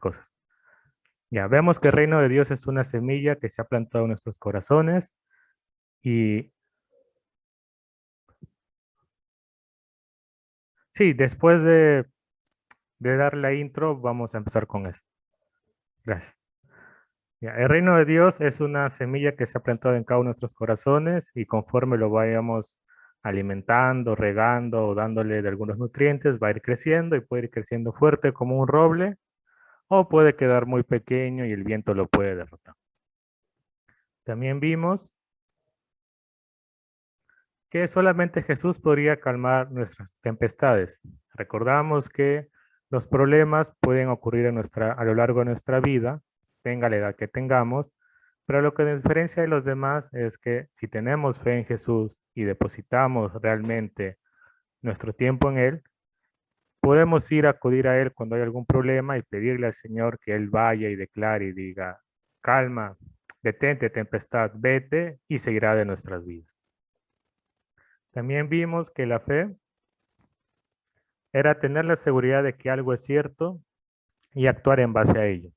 cosas. Ya vemos que el reino de Dios es una semilla que se ha plantado en nuestros corazones y sí, después de dar la intro, vamos a empezar con eso. Gracias. Ya, el reino de Dios es una semilla que se ha plantado en cada uno de nuestros corazones y conforme lo vayamos alimentando, regando o dándole de algunos nutrientes, va a ir creciendo y puede ir creciendo fuerte como un roble o puede quedar muy pequeño y el viento lo puede derrotar. También vimos que solamente Jesús podría calmar nuestras tempestades. Recordamos que los problemas pueden ocurrir a lo largo de nuestra vida, tenga la edad que tengamos, pero lo que nos diferencia de los demás es que si tenemos fe en Jesús y depositamos realmente nuestro tiempo en Él, podemos ir a acudir a Él cuando hay algún problema y pedirle al Señor que Él vaya y declare y diga, calma, detente tempestad, vete y seguirá de nuestras vidas. También vimos que la fe era tener la seguridad de que algo es cierto y actuar en base a ello.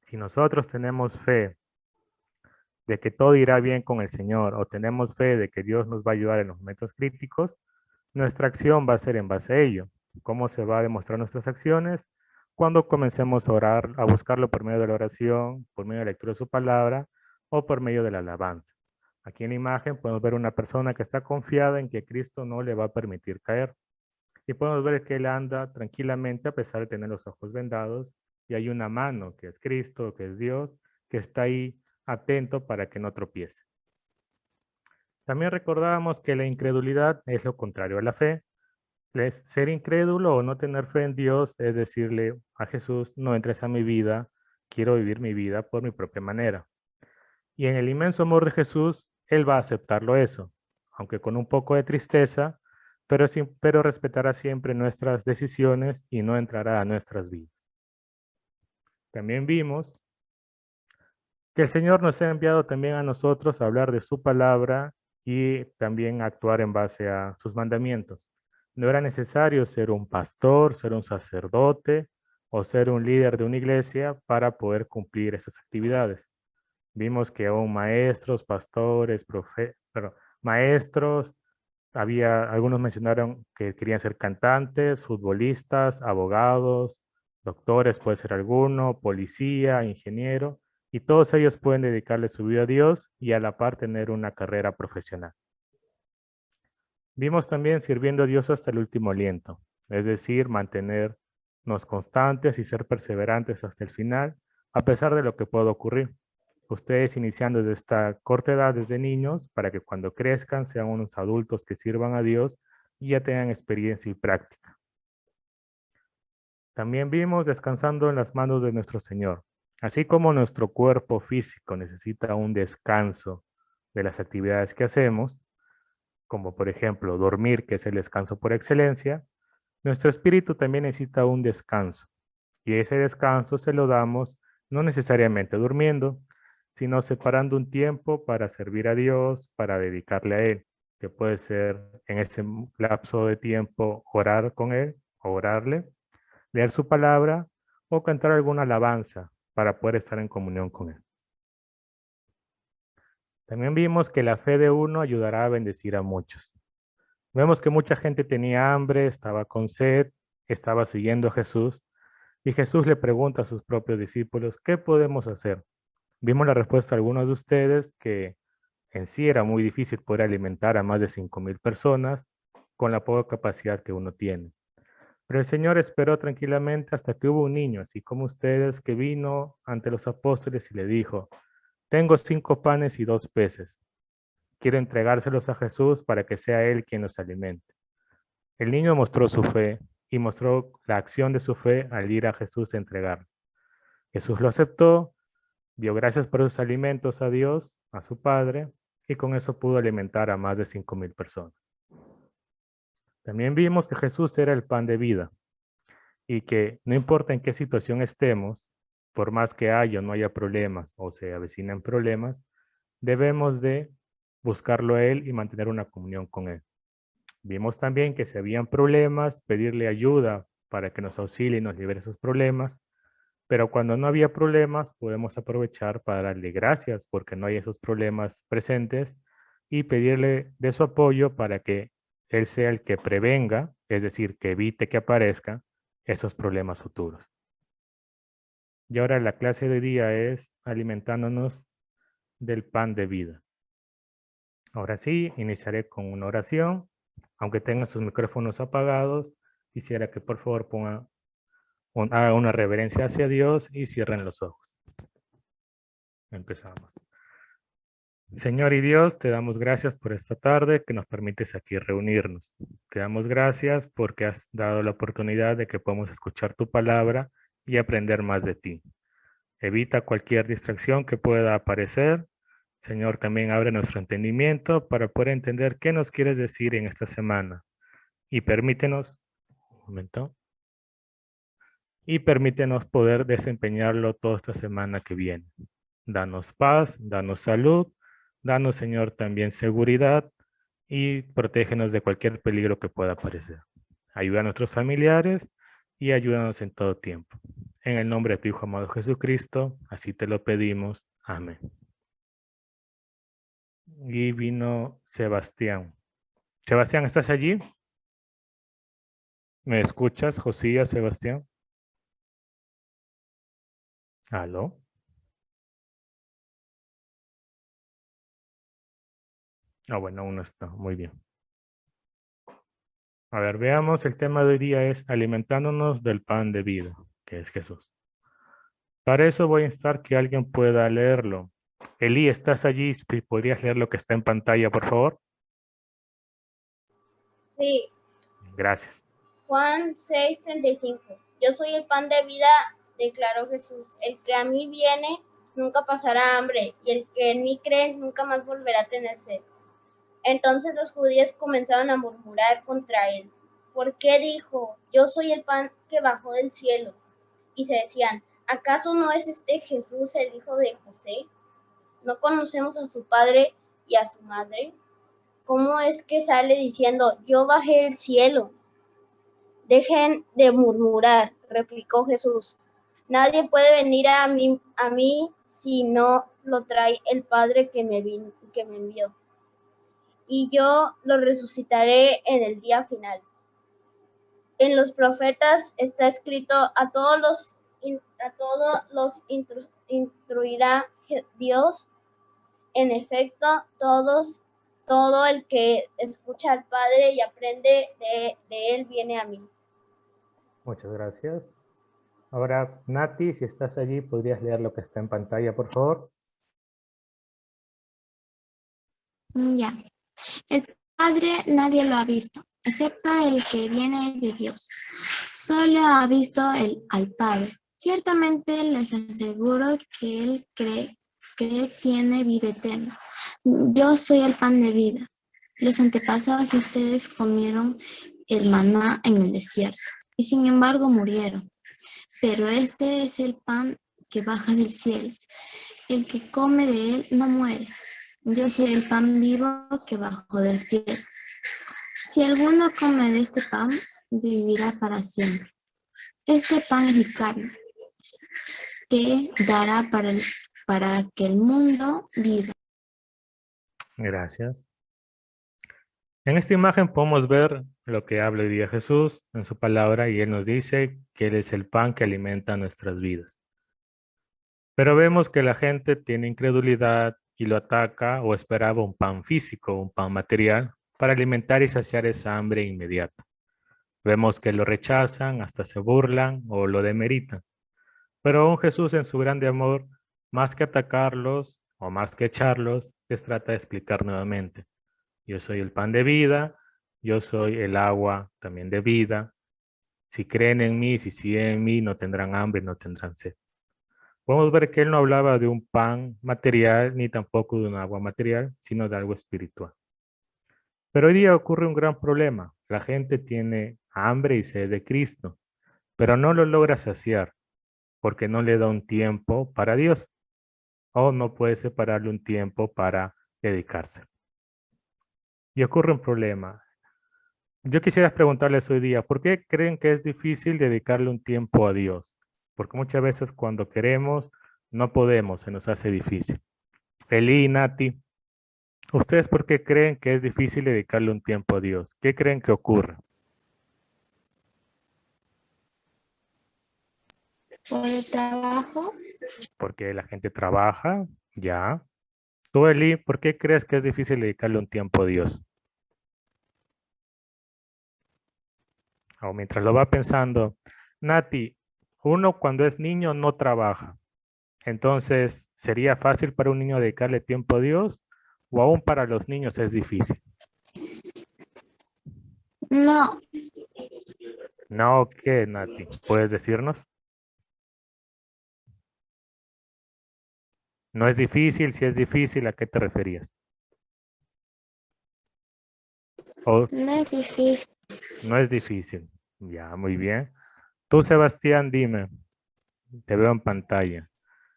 Si nosotros tenemos fe de que todo irá bien con el Señor o tenemos fe de que Dios nos va a ayudar en los momentos críticos, nuestra acción va a ser en base a ello. ¿Cómo se va a demostrar nuestras acciones? Cuando comencemos a orar, a buscarlo por medio de la oración, por medio de la lectura de su palabra o por medio de la alabanza. Aquí en la imagen podemos ver una persona que está confiada en que Cristo no le va a permitir caer. Y podemos ver que él anda tranquilamente a pesar de tener los ojos vendados y hay una mano que es Cristo, que es Dios, que está ahí atento para que no tropiece. También recordábamos que la incredulidad es lo contrario a la fe. Ser incrédulo o no tener fe en Dios es decirle a Jesús, no entres a mi vida, quiero vivir mi vida por mi propia manera. Y en el inmenso amor de Jesús, Él va a aceptarlo eso, aunque con un poco de tristeza, pero respetará siempre nuestras decisiones y no entrará a nuestras vidas. También vimos que el Señor nos ha enviado también a nosotros a hablar de su palabra y también actuar en base a sus mandamientos. No era necesario ser un pastor, ser un sacerdote o ser un líder de una iglesia para poder cumplir esas actividades. Vimos que aún maestros, pastores, maestros, algunos mencionaron que querían ser cantantes, futbolistas, abogados, doctores, puede ser alguno, policía, ingeniero, y todos ellos pueden dedicarle su vida a Dios y a la par tener una carrera profesional. Vimos también sirviendo a Dios hasta el último aliento, es decir, mantenernos constantes y ser perseverantes hasta el final, a pesar de lo que pueda ocurrir. Ustedes iniciando desde esta corta edad, desde niños, para que cuando crezcan sean unos adultos que sirvan a Dios y ya tengan experiencia y práctica. También vimos descansando en las manos de nuestro Señor. Así como nuestro cuerpo físico necesita un descanso de las actividades que hacemos, como por ejemplo dormir, que es el descanso por excelencia, nuestro espíritu también necesita un descanso. Y ese descanso se lo damos no necesariamente durmiendo, sino separando un tiempo para servir a Dios, para dedicarle a Él, que puede ser en ese lapso de tiempo orar con Él, o orarle, leer su palabra o cantar alguna alabanza para poder estar en comunión con Él. También vimos que la fe de uno ayudará a bendecir a muchos. Vemos que mucha gente tenía hambre, estaba con sed, estaba siguiendo a Jesús y Jesús le pregunta a sus propios discípulos, ¿qué podemos hacer? Vimos la respuesta de algunos de ustedes que en sí era muy difícil poder alimentar a más de 5,000 personas con la poca capacidad que uno tiene. Pero el Señor esperó tranquilamente hasta que hubo un niño, así como ustedes, que vino ante los apóstoles y le dijo, tengo 5 panes y 2 peces. Quiero entregárselos a Jesús para que sea Él quien los alimente. El niño mostró su fe y mostró la acción de su fe al ir a Jesús a entregar. Jesús lo aceptó, dio gracias por sus alimentos a Dios, a su Padre, y con eso pudo alimentar a más de 5,000 personas. También vimos que Jesús era el pan de vida y que no importa en qué situación estemos, por más que haya o no haya problemas o se avecinen problemas, debemos de buscarlo a Él y mantener una comunión con Él. Vimos también que si habían problemas, pedirle ayuda para que nos auxilie y nos libere esos problemas. Pero cuando no había problemas, podemos aprovechar para darle gracias porque no hay esos problemas presentes y pedirle de su apoyo para que Él sea el que prevenga, es decir, que evite que aparezcan esos problemas futuros. Y ahora la clase de día es alimentándonos del pan de vida. Ahora sí, iniciaré con una oración. Aunque tengan sus micrófonos apagados, quisiera que por favor hagan una reverencia hacia Dios y cierren los ojos. Empezamos. Señor y Dios, te damos gracias por esta tarde que nos permites aquí reunirnos. Te damos gracias porque has dado la oportunidad de que podamos escuchar tu palabra y aprender más de ti. Evita cualquier distracción que pueda aparecer. Señor, también abre nuestro entendimiento para poder entender qué nos quieres decir en esta semana. Y permítenos, un momento, y permítenos poder desempeñarlo toda esta semana que viene. Danos paz, danos salud, danos, Señor, también seguridad y protégenos de cualquier peligro que pueda aparecer. Ayuda a nuestros familiares y ayúdanos en todo tiempo. En el nombre de tu Hijo amado Jesucristo, así te lo pedimos. Amén. Y vino Sebastián. Sebastián, ¿estás allí? ¿Me escuchas, Josías, Sebastián? ¿Aló? Ah, bueno, aún no está. Muy bien. A ver, veamos, el tema de hoy día es alimentándonos del pan de vida, que es Jesús. Para eso voy a instar que alguien pueda leerlo. Eli, ¿estás allí? ¿Podrías leer lo que está en pantalla, por favor? Sí, Gracias. Juan 6:35. Yo soy el pan de vida, declaró Jesús. El que a mí viene nunca pasará hambre, y el que en mí cree nunca más volverá a tener sed. Entonces los judíos comenzaron a murmurar contra él. ¿Por qué dijo, yo soy el pan que bajó del cielo? Y se decían, ¿acaso no es este Jesús el hijo de José? ¿No conocemos a su padre y a su madre? ¿Cómo es que sale diciendo, yo bajé del cielo? Dejen de murmurar, replicó Jesús. Nadie puede venir a mí si no lo trae el Padre que me envió. Y yo lo resucitaré en el día final. En los profetas está escrito, a todos los instruirá Dios. En efecto, todo el que escucha al Padre y aprende de él viene a mí. Muchas gracias. Ahora, Nati, si estás allí, ¿podrías leer lo que está en pantalla, por favor? Ya. El Padre nadie lo ha visto, excepto el que viene de Dios. Solo ha visto al Padre. Ciertamente les aseguro que él cree tiene vida eterna. Yo soy el pan de vida. Los antepasados de ustedes comieron el maná en el desierto y sin embargo murieron. Pero este es el pan que baja del cielo. El que come de él no muere. Yo soy el pan vivo que bajó del cielo. Si alguno come de este pan, vivirá para siempre. Este pan es mi carne, que dará para que el mundo viva. Gracias. En esta imagen podemos ver lo que habla hoy día Jesús en su palabra y Él nos dice que Él es el pan que alimenta nuestras vidas. Pero vemos que la gente tiene incredulidad y lo ataca o esperaba un pan físico, un pan material, para alimentar y saciar esa hambre inmediata. Vemos que lo rechazan, hasta se burlan o lo demeritan. Pero aún Jesús en su grande amor, más que atacarlos o más que echarlos, les trata de explicar nuevamente. Yo soy el pan de vida, yo soy el agua también de vida. Si creen en mí, si siguen en mí, no tendrán hambre, no tendrán sed. Podemos ver que él no hablaba de un pan material ni tampoco de un agua material, sino de algo espiritual. Pero hoy día ocurre un gran problema. La gente tiene hambre y sed de Cristo, pero no lo logra saciar porque no le da un tiempo para Dios o no puede separarle un tiempo para dedicarse. Y ocurre un problema. Yo quisiera preguntarles hoy día, ¿por qué creen que es difícil dedicarle un tiempo a Dios? porque muchas veces cuando queremos no podemos, se nos hace difícil. Eli y Nati, ¿ustedes por qué creen que es difícil dedicarle un tiempo a Dios? ¿Qué creen que ocurre? Por el trabajo, Porque la gente trabaja, ya. Tú, Eli, ¿por qué crees que es difícil dedicarle un tiempo a Dios? O mientras lo va pensando, Nati, uno cuando es niño no trabaja. Entonces, ¿sería fácil para un niño dedicarle tiempo a Dios? ¿O aún para los niños es difícil? no, No, ¿qué, Nati? ¿Puedes decirnos? No es difícil, si es difícil, ¿a qué te referías? ¿O no es difícil. no es difícil? Ya, muy bien. Tú, Sebastián, dime, te veo en pantalla.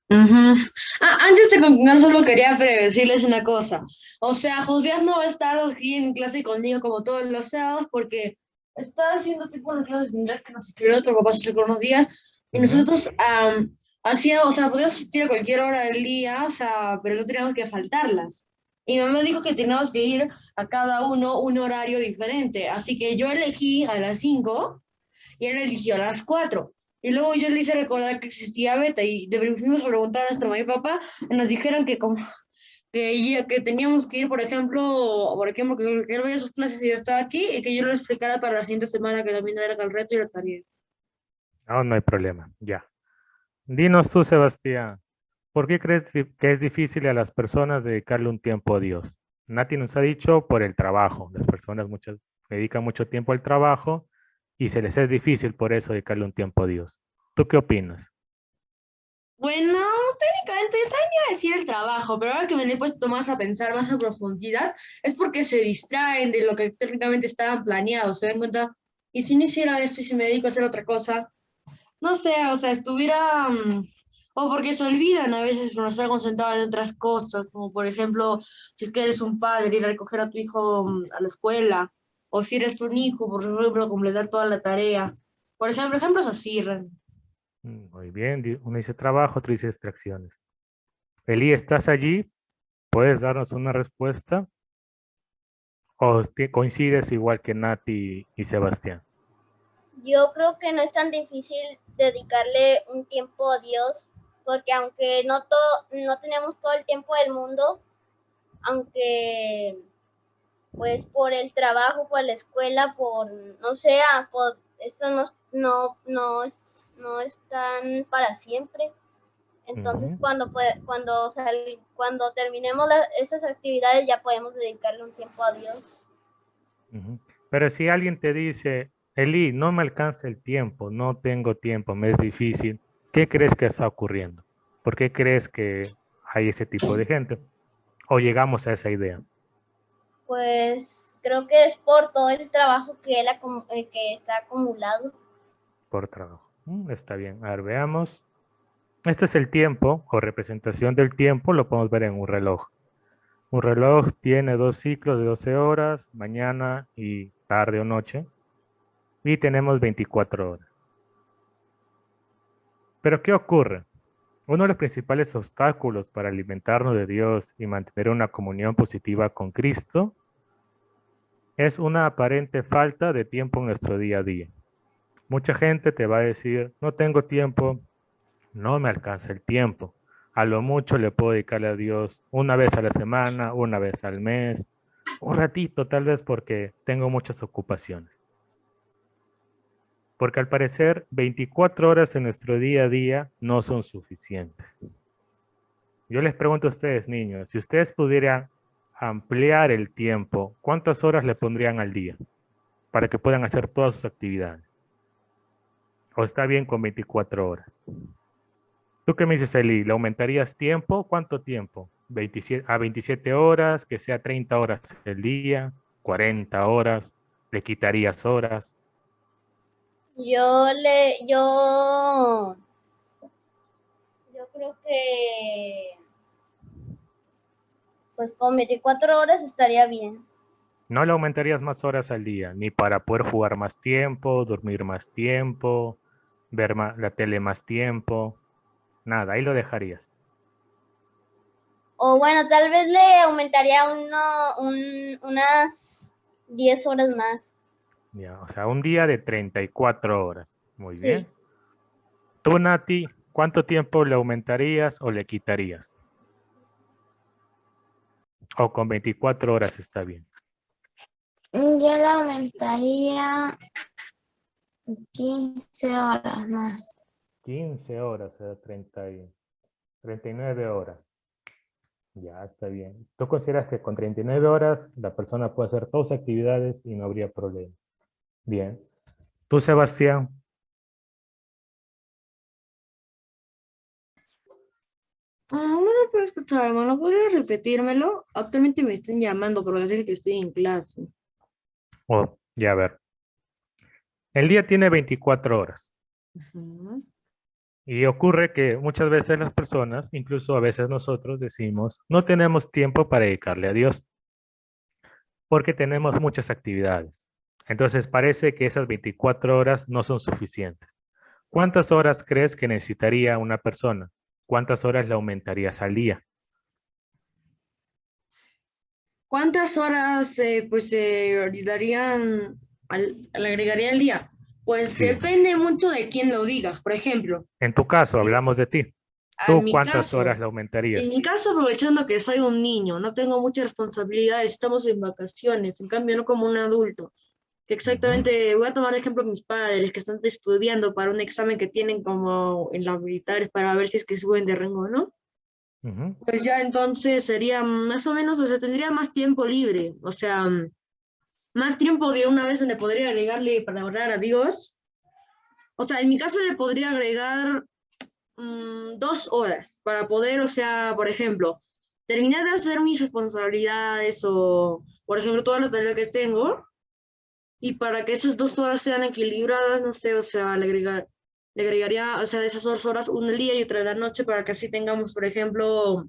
Ujú. Antes de continuar, solo quería decirles una cosa. O sea, Josías no va a estar aquí en clase conmigo como todos los sábados porque está haciendo tipo unas clases de inglés que nos escribió nuestro papá hace unos días y Ujú. nosotros hacíamos, o sea, podíamos asistir a cualquier hora del día, o sea, pero no teníamos que faltarlas. Y mi mamá dijo que teníamos que ir a cada uno un horario diferente, así que yo elegí a las 5 y él eligió a las 4. Y luego yo le hice recordar que existía beta y fuimos a preguntar a nuestra mamá y papá y nos dijeron que como que teníamos que ir, que él vaya a sus clases y yo estaba aquí y que yo lo explicara para la siguiente semana que también era el reto y la tarea. No, no hay problema, ya. Dinos tú, Sebastián, ¿por qué crees que es difícil a las personas dedicarle un tiempo a Dios? Nati nos ha dicho por el trabajo. Las personas muchas dedican mucho tiempo al trabajo y se les es difícil por eso dedicarle un tiempo a Dios. ¿Tú qué opinas? Bueno, técnicamente también iba a decir el trabajo, pero ahora que me le he puesto más a pensar más a profundidad, es porque se distraen de lo que técnicamente estaban planeados, ¿se dan cuenta? Y si no hiciera esto y si me dedico a hacer otra cosa, no sé, o sea, o porque se olvidan a veces por no estar concentrados en otras cosas, como por ejemplo, si es que eres un padre, ir a recoger a tu hijo a la escuela, o si eres un hijo, por ejemplo, completar toda la tarea. Por ejemplo, ejemplos así, Muy bien, uno dice trabajo, otro dice distracciones. Eli, ¿estás allí? ¿Puedes darnos una respuesta? ¿O coincides igual que Nati y Sebastián? Yo creo que no es tan difícil dedicarle un tiempo a Dios, porque aunque no tenemos todo el tiempo del mundo, aunque pues por el trabajo, por la escuela, por no sé, esto no están para siempre. Entonces Ujú, cuando terminemos esas actividades ya podemos dedicarle un tiempo a Dios. ujú. Pero si alguien te dice, Eli, no me alcanza el tiempo, no tengo tiempo, me es difícil, ¿qué crees que está ocurriendo? ¿Por qué crees que hay ese tipo de gente? ¿O llegamos a esa idea Pues creo que es por todo el trabajo que está acumulado. por trabajo? Está bien, a ver, veamos. Este es el tiempo o representación del tiempo, lo podemos ver en un reloj. Un reloj tiene dos ciclos de 12 horas, mañana y tarde o noche, y tenemos 24 horas. Pero ¿qué ocurre? Uno de los principales obstáculos para alimentarnos de Dios y mantener una comunión positiva con Cristo es una aparente falta de tiempo en nuestro día a día. Mucha gente te va a decir, no tengo tiempo, no me alcanza el tiempo. A lo mucho le puedo dedicarle a Dios una vez a la semana, una vez al mes, un ratito tal vez porque tengo muchas ocupaciones. Porque al parecer 24 horas en nuestro día a día no son suficientes. Yo les pregunto a ustedes, niños, si ustedes pudieran ampliar el tiempo, ¿cuántas horas le pondrían al día para que puedan hacer todas sus actividades? ¿O está bien con 24 horas? ¿Tú qué me dices, Eli? ¿Le aumentarías tiempo? ¿Cuánto tiempo? 27, a 27 horas, que sea 30 horas el día, 40 horas, le quitarías horas. Yo le, yo creo que pues con 24 horas estaría bien. No le aumentarías más horas al día, ni para poder jugar más tiempo, dormir más tiempo, ver la tele más tiempo, nada, ahí lo dejarías. O bueno, tal vez le aumentaría unas 10 horas más. Ya, o sea, un día de 34 horas. Muy Sí. bien. Tú, Nati, ¿cuánto tiempo le aumentarías o le quitarías? O con 24 horas está bien. Yo le aumentaría 15 horas más. 15 horas, o sea, 39 horas. Ya, está bien. ¿Tú consideras que con 39 horas la persona puede hacer todas sus actividades y no habría problema? Bien. ¿Tú, Sebastián? No lo puedo escuchar, hermano. ¿Podrías repetírmelo? Actualmente me están llamando para decir que estoy en clase. Oh, ya a ver. El día tiene 24 horas. Ujú. Y ocurre que muchas veces las personas, incluso a veces nosotros, decimos, no tenemos tiempo para dedicarle a Dios porque tenemos muchas actividades. Entonces parece que esas 24 horas no son suficientes. ¿Cuántas horas crees que necesitaría una persona? ¿Cuántas horas le aumentarías al día? ¿Cuántas horas pues le agregaría al día? Pues Sí. depende mucho de quién lo digas. Por ejemplo, En tu caso, si hablamos de ti. en ¿Tú mi cuántas horas caso, le aumentarías? aprovechando que soy un niño, no tengo muchas responsabilidades, estamos en vacaciones, en cambio no como un adulto, que Ujú, exactamente, voy a tomar el ejemplo de mis padres que están estudiando para un examen que tienen como en la militares para ver si es que suben de rango, ¿no? ujú. Pues ya entonces sería más o menos, o sea, tendría más tiempo libre, o sea, más tiempo de una vez donde podría agregarle para orar a Dios. O sea, en mi caso le podría agregar 2 horas para poder, o sea, por ejemplo, terminar de hacer mis responsabilidades o, por ejemplo, toda la tarea que tengo y para que esas 2 horas sean equilibradas, no sé, o sea, le agregaría, o sea, de esas 2 horas, una el día y otra en la noche para que así tengamos, por ejemplo,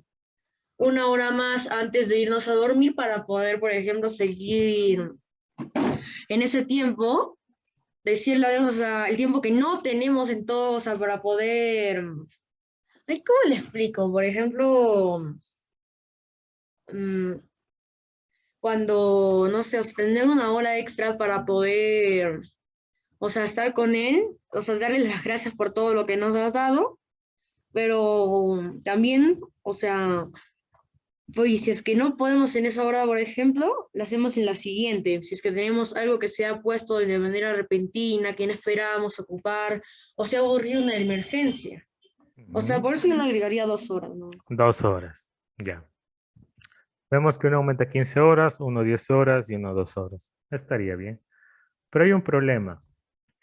una hora más antes de irnos a dormir para poder, por ejemplo, seguir en ese tiempo, decirle a Dios, o sea, el tiempo que no tenemos en todo, o sea, para poder, ay, ¿cómo le explico? Por ejemplo, mm, cuando, no sé, o sea, tener una hora extra para poder, o sea, estar con Él, o sea, darle las gracias por todo lo que nos has dado, pero también, o sea, pues si es que no podemos en esa hora, por ejemplo, la hacemos en la siguiente. Si es que tenemos algo que se ha puesto de manera repentina, que no esperábamos ocupar, o se ha ocurrido una emergencia. O sea, Ujú. por eso yo le agregaría 2 horas, ¿no? 2 horas. Ya. Vemos que uno aumenta 15 horas, uno 10 horas y uno 2 horas. Estaría bien. Pero hay un problema.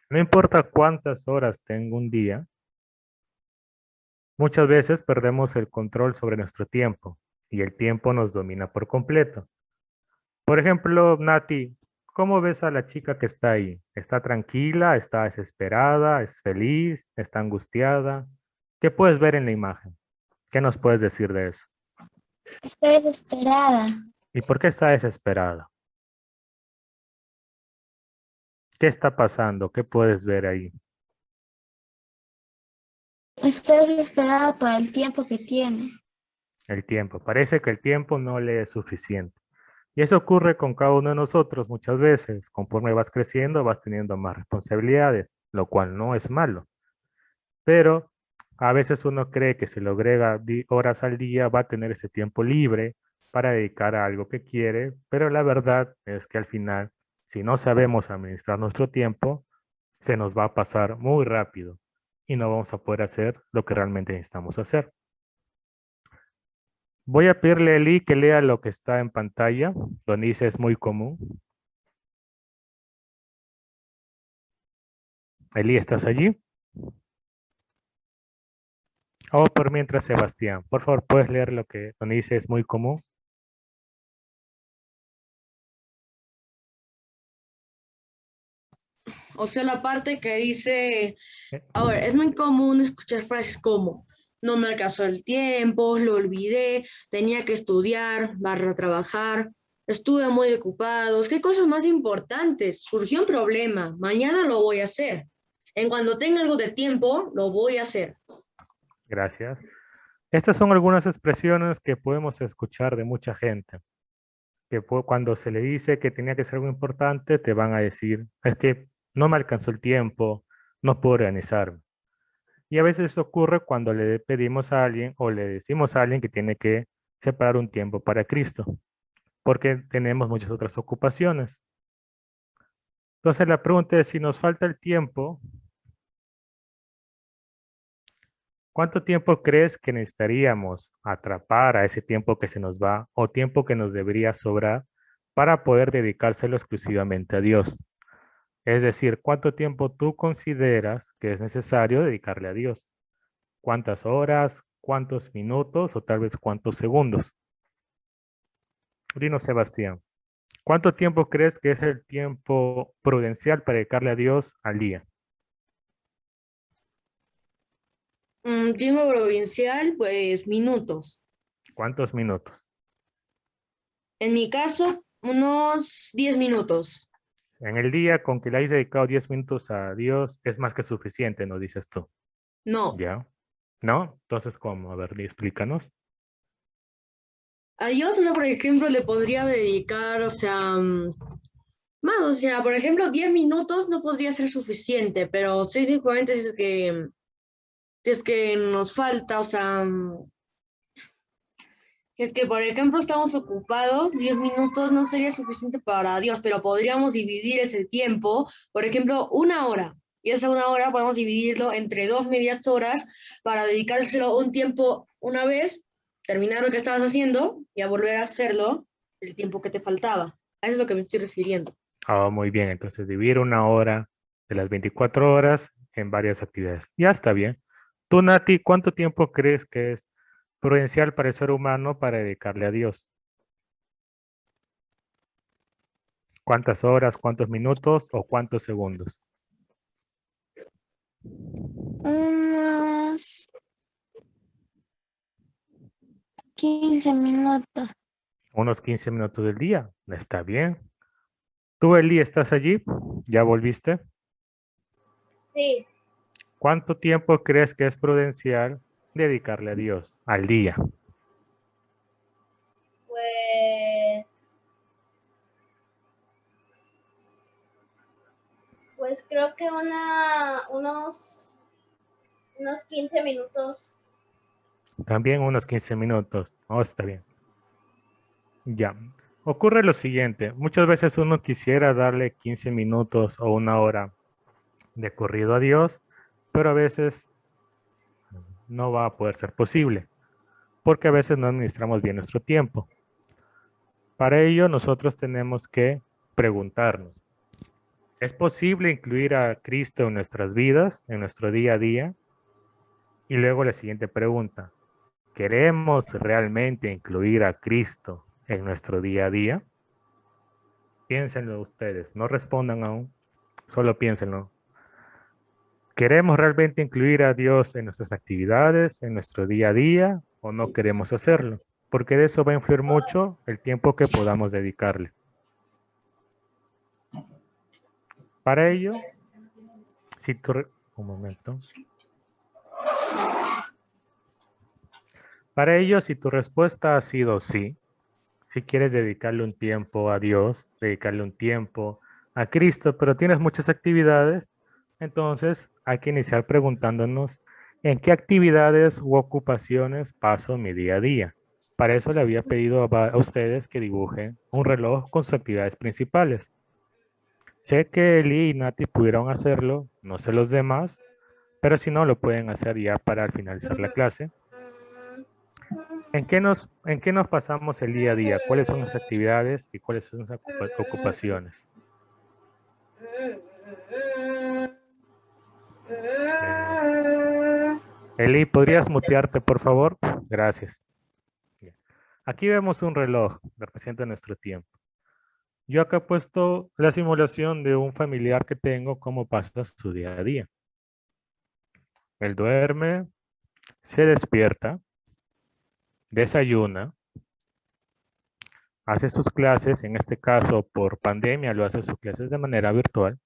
No importa cuántas horas tengo un día, muchas veces perdemos el control sobre nuestro tiempo y el tiempo nos domina por completo. Por ejemplo, Nati, ¿cómo ves a la chica que está ahí? ¿Está tranquila? ¿Está desesperada? ¿Es feliz? ¿Está angustiada? ¿Qué puedes ver en la imagen? ¿Qué nos puedes decir de eso? Estoy desesperada. ¿Y por qué está desesperada? ¿Qué está pasando? ¿Qué puedes ver ahí? Estoy desesperada por el tiempo que tiene. El tiempo. Parece que el tiempo no le es suficiente. Y eso ocurre con cada uno de nosotros muchas veces. Conforme vas creciendo, vas teniendo más responsabilidades, lo cual no es malo. Pero a veces uno cree que si lo agrega horas al día va a tener ese tiempo libre para dedicar a algo que quiere, pero la verdad es que al final, si no sabemos administrar nuestro tiempo, se nos va a pasar muy rápido y no vamos a poder hacer lo que realmente necesitamos hacer. Voy a pedirle a Eli que lea lo que está en pantalla, donde dice es muy común. Eli, ¿estás allí? O por mientras, Sebastián, por favor, puedes leer lo que donde dice es muy común. O sea, la parte que dice, Eh, ahora, es muy común escuchar frases como, no me alcanzó el tiempo, lo olvidé, tenía que estudiar, barra trabajar, estuve muy ocupado, ¿qué cosas más importantes? Surgió un problema, mañana lo voy a hacer. En cuanto tenga algo de tiempo, lo voy a hacer. Gracias. Estas son algunas expresiones que podemos escuchar de mucha gente, que cuando se le dice que tenía que ser algo importante, te van a decir, es que no me alcanzó el tiempo, no puedo organizarme. Y a veces eso ocurre cuando le pedimos a alguien o le decimos a alguien que tiene que separar un tiempo para Cristo, porque tenemos muchas otras ocupaciones. Entonces la pregunta es, si nos falta el tiempo, ¿cuánto tiempo crees que necesitaríamos atrapar a ese tiempo que se nos va o tiempo que nos debería sobrar para poder dedicárselo exclusivamente a Dios? Es decir, ¿cuánto tiempo tú consideras que es necesario dedicarle a Dios? ¿Cuántas horas, cuántos minutos o tal vez cuántos segundos? Brino Sebastián, ¿cuánto tiempo crees que es el tiempo prudencial para dedicarle a Dios al día? Tiempo provincial, pues minutos. ¿Cuántos minutos? En mi caso, unos 10 minutos. En el día, con que le hayas dedicado 10 minutos a Dios, es más que suficiente, ¿no dices tú? No. ¿Ya? ¿No? Entonces, ¿cómo? A ver, explícanos. A Dios, o sea, por ejemplo, le podría dedicar, o sea, más, o sea, por ejemplo, 10 minutos no podría ser suficiente, pero sí, simplemente si es que nos falta, o sea, si es que, por ejemplo, estamos ocupados, 10 minutos no sería suficiente para Dios, pero podríamos dividir ese tiempo, por ejemplo, una hora. Y esa una hora podemos dividirlo entre 2 medias horas para dedicárselo un tiempo una vez, terminar lo que estabas haciendo y a volver a hacerlo el tiempo que te faltaba. A eso es lo que me estoy refiriendo. Ah, muy bien. Entonces, dividir una hora de las 24 horas en varias actividades. Ya está bien. Tú, Nati, ¿cuánto tiempo crees que es prudencial para el ser humano para dedicarle a Dios? ¿Cuántas horas, cuántos minutos o cuántos segundos? Unos 15 minutos. Unos 15 minutos del día. Está bien. ¿Tú, Eli, estás allí? ¿Ya volviste? Sí, ¿Cuánto tiempo crees que es prudencial dedicarle a Dios al día? pues, pues creo que unos 15 minutos. También unos 15 minutos. Oh, está bien. Ya. Ocurre lo siguiente. Muchas veces uno quisiera darle 15 minutos o una hora de corrido a Dios, pero a veces no va a poder ser posible, porque a veces no administramos bien nuestro tiempo. Para ello, nosotros tenemos que preguntarnos, ¿es posible incluir a Cristo en nuestras vidas, en nuestro día a día? Y luego la siguiente pregunta, ¿queremos realmente incluir a Cristo en nuestro día a día? Piénsenlo ustedes, no respondan aún, solo piénsenlo. ¿Queremos realmente incluir a Dios en nuestras actividades, en nuestro día a día, o no queremos hacerlo? Porque de eso va a influir mucho el tiempo que podamos dedicarle. Para ello, si tu, un momento. Para ello, si tu respuesta ha sido sí, si quieres dedicarle un tiempo a Dios, dedicarle un tiempo a Cristo, pero tienes muchas actividades, entonces hay que iniciar preguntándonos en qué actividades u ocupaciones paso mi día a día. Para eso le había pedido a ustedes que dibujen un reloj con sus actividades principales. Sé que Eli y Nati pudieron hacerlo, no sé los demás, pero si no, lo pueden hacer ya para al finalizar la clase. En qué nos pasamos el día a día? ¿Cuáles son las actividades y cuáles son las ocupaciones? Eli, ¿podrías mutearte, por favor? Gracias. Bien. Aquí vemos un reloj, representa nuestro tiempo. Yo acá he puesto la simulación de un familiar que tengo, cómo pasa su día a día. Él duerme, se despierta, desayuna, hace sus clases, en este caso por pandemia lo hace sus clases de manera virtual.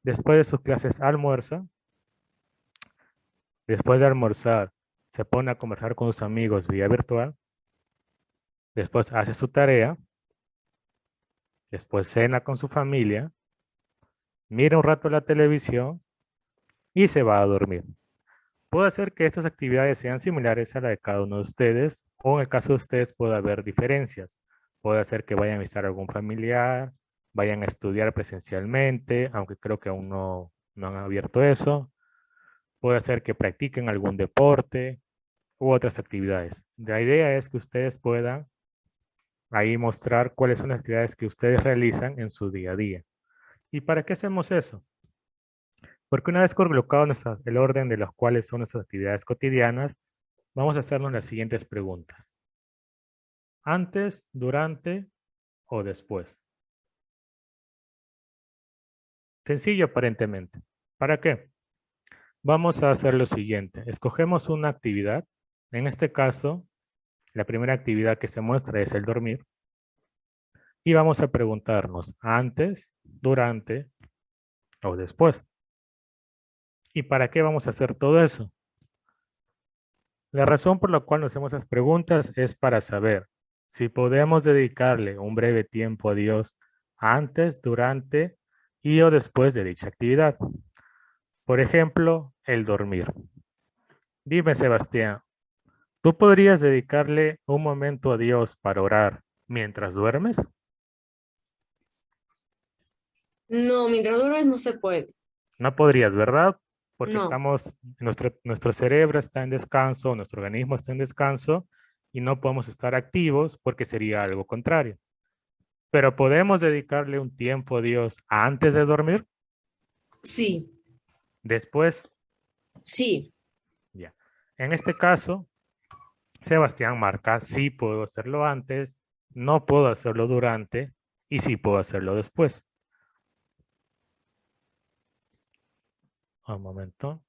Después de sus clases almuerza. Después de almorzar, se pone a conversar con sus amigos vía virtual. Después hace su tarea. Después cena con su familia. Mira un rato la televisión y se va a dormir. Puede ser que estas actividades sean similares a la de cada uno de ustedes, o en el caso de ustedes puede haber diferencias. Puede ser que vayan a visitar a algún familiar, vayan a estudiar presencialmente, aunque creo que aún no han abierto eso. Puede ser que practiquen algún deporte u otras actividades. La idea es que ustedes puedan ahí mostrar cuáles son las actividades que ustedes realizan en su día a día. ¿Y para qué hacemos eso? Porque una vez colocado el orden de los cuales son nuestras actividades cotidianas, vamos a hacernos las siguientes preguntas. ¿Antes, durante o después? Sencillo aparentemente. ¿Para qué? Vamos a hacer lo siguiente. Escogemos una actividad. En este caso, la primera actividad que se muestra es el dormir. Y vamos a preguntarnos antes, durante o después. ¿Y para qué vamos a hacer todo eso? La razón por la cual nos hacemos esas preguntas es para saber si podemos dedicarle un breve tiempo a Dios antes, durante y o después de dicha actividad. Por ejemplo, el dormir. Dime, Sebastián, ¿tú podrías dedicarle un momento a Dios para orar mientras duermes? No, mientras duermes no se puede. No podrías, ¿verdad? Porque No. nuestro cerebro está en descanso, nuestro organismo está en descanso y no podemos estar activos porque sería algo contrario. Pero podemos dedicarle un tiempo a Dios antes de dormir, Sí, después, sí. ya. En este caso, Sebastián marca, sí puedo hacerlo antes, no puedo hacerlo durante y sí puedo hacerlo después. Un momento.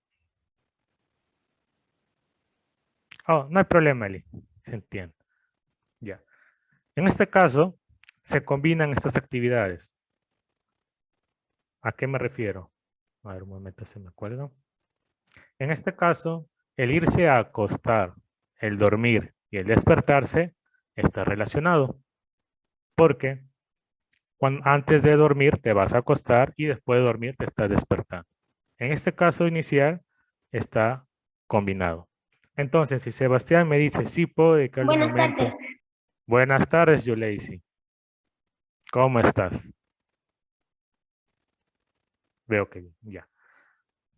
Oh, no hay problema, Eli. Se entiende. Ya. En este caso, se combinan estas actividades. ¿A qué me refiero? A ver, un momento, se me acuerda. En este caso, el irse a acostar, el dormir y el despertarse está relacionado. Porque antes de dormir te vas a acostar y después de dormir te estás despertando. En este caso inicial está combinado. Entonces, si Sebastián me dice, sí puedo dedicarle un Buenas momento. tardes. Buenas tardes, Yuleisi. ¿Cómo estás? Veo que ya.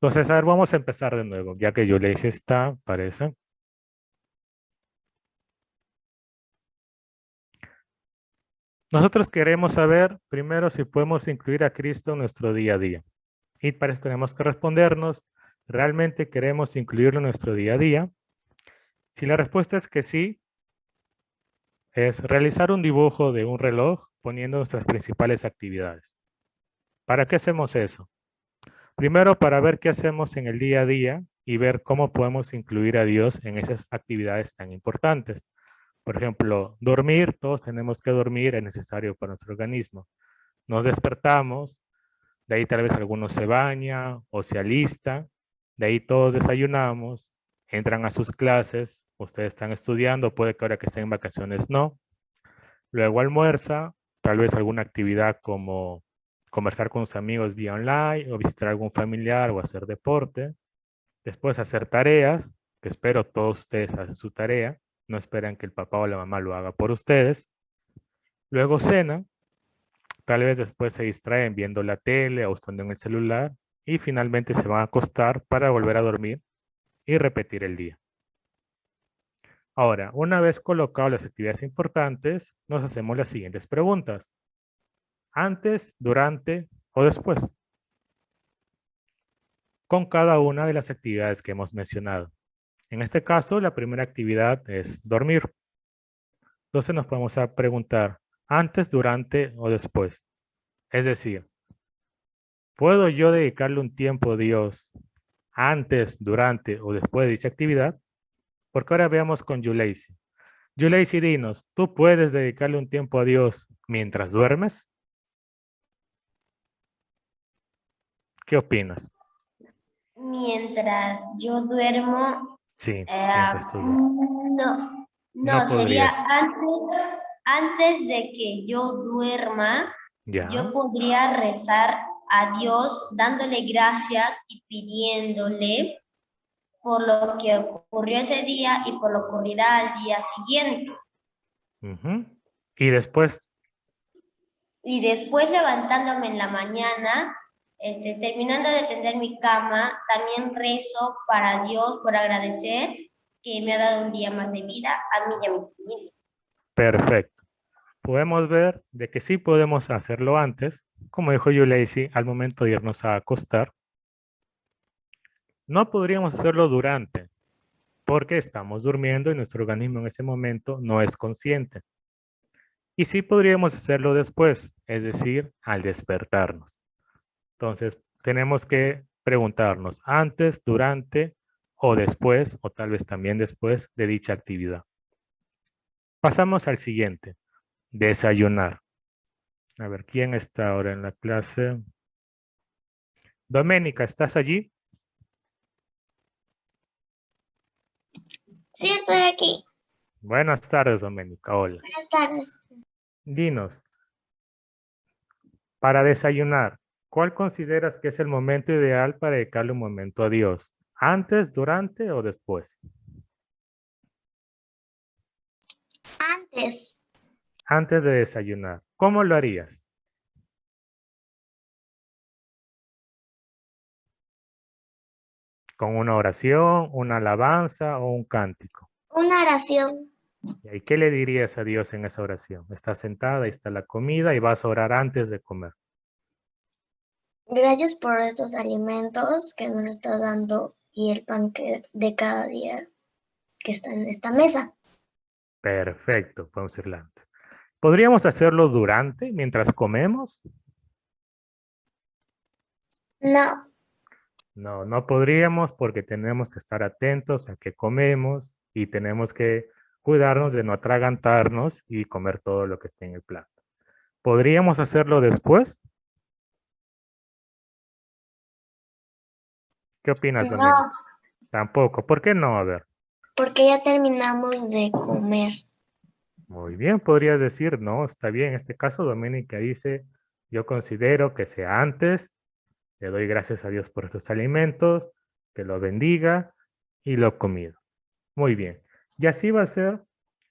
Entonces, a ver, vamos a empezar de nuevo, ya que Yuleisi está, parece. Nosotros queremos saber primero si podemos incluir a Cristo en nuestro día a día. Y para eso tenemos que respondernos, ¿realmente queremos incluirlo en nuestro día a día? Si la respuesta es que sí, es realizar un dibujo de un reloj poniendo nuestras principales actividades. ¿Para qué hacemos eso? Primero, para ver qué hacemos en el día a día y ver cómo podemos incluir a Dios en esas actividades tan importantes. Por ejemplo, dormir, todos tenemos que dormir, es necesario para nuestro organismo. Nos despertamos, de ahí tal vez algunos se bañan o se alistan, de ahí todos desayunamos, entran a sus clases, ustedes están estudiando, puede que ahora que estén en vacaciones no. Luego almuerza, tal vez alguna actividad como conversar con sus amigos vía online o visitar a algún familiar o hacer deporte. Después hacer tareas, que espero todos ustedes hacen su tarea, no esperan que el papá o la mamá lo haga por ustedes. Luego cena, tal vez después se distraen viendo la tele o estando en el celular y finalmente se van a acostar para volver a dormir y repetir el día. Ahora, una vez colocadas las actividades importantes, nos hacemos las siguientes preguntas. Antes, durante o después. Con cada una de las actividades que hemos mencionado. En este caso, la primera actividad es dormir. Entonces nos podemos preguntar antes, durante o después. Es decir, ¿puedo yo dedicarle un tiempo a Dios antes, durante o después de dicha actividad? Porque ahora veamos con Yuleisi. Yuleisi, dinos, ¿tú puedes dedicarle un tiempo a Dios mientras duermes? ¿Qué opinas? Mientras yo duermo, Sí, mientras tú duermes. no, No sería podrías. antes de que yo duerma, Ya. yo podría rezar a Dios dándole gracias y pidiéndole por lo que ocurrió ese día y por lo que ocurrirá al día siguiente. Ujú. Y después, Y después levantándome en la mañana, terminando de tender mi cama, también rezo para Dios por agradecer que me ha dado un día más de vida a mí y a mi familia. perfecto. Podemos ver de que sí podemos hacerlo antes, como dijo Yuleisi, al momento de irnos a acostar. No podríamos hacerlo durante, porque estamos durmiendo y nuestro organismo en ese momento no es consciente. Y sí podríamos hacerlo después, es decir, al despertarnos. Entonces, tenemos que preguntarnos antes, durante o después, o tal vez también después de dicha actividad. Pasamos al siguiente, desayunar. A ver, ¿quién está ahora en la clase? Doménica, ¿estás allí? Sí, estoy aquí. Buenas tardes, Doménica. Hola. Buenas tardes. Dinos, para desayunar, ¿cuál consideras que es el momento ideal para dedicarle un momento a Dios? ¿Antes, durante o después? Antes, Antes de desayunar. ¿Cómo lo harías? ¿Con una oración, una alabanza o un cántico? una oración. ¿Y qué le dirías a Dios en esa oración? Estás sentada, ahí está la comida y vas a orar antes de comer. Gracias por estos alimentos que nos está dando y el pan de cada día que está en esta mesa. Perfecto, podemos irla antes. ¿Podríamos hacerlo durante, mientras comemos? No, No, no podríamos porque tenemos que estar atentos a qué comemos y tenemos que cuidarnos de no atragantarnos y comer todo lo que esté en el plato. ¿Podríamos hacerlo después? ¿Qué opinas, no, Doménica? Tampoco. ¿Por qué no? A ver. porque ya terminamos de comer. Muy bien, podrías decir, no, está bien. En este caso, Doménica dice, yo considero que sea antes, le doy gracias a Dios por estos alimentos, que lo bendiga y lo comido. Muy bien. Y así va a ser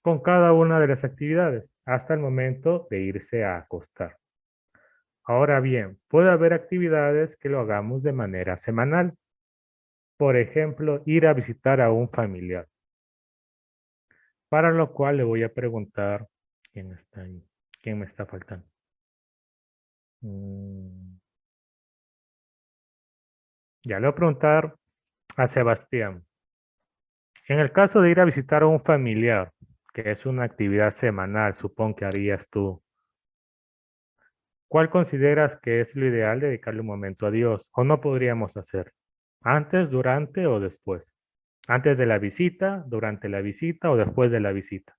con cada una de las actividades hasta el momento de irse a acostar. Ahora bien, puede haber actividades que lo hagamos de manera semanal. Por ejemplo, ir a visitar a un familiar. Para lo cual le voy a preguntar, ¿quién está ahí? ¿Quién me está faltando? Mm, Ya le voy a preguntar a Sebastián. En el caso de ir a visitar a un familiar, que es una actividad semanal, supongo que harías tú, ¿cuál consideras que es lo ideal de dedicarle un momento a Dios? ¿O no podríamos hacer? ¿Antes, durante o después? ¿Antes de la visita, durante la visita o después de la visita?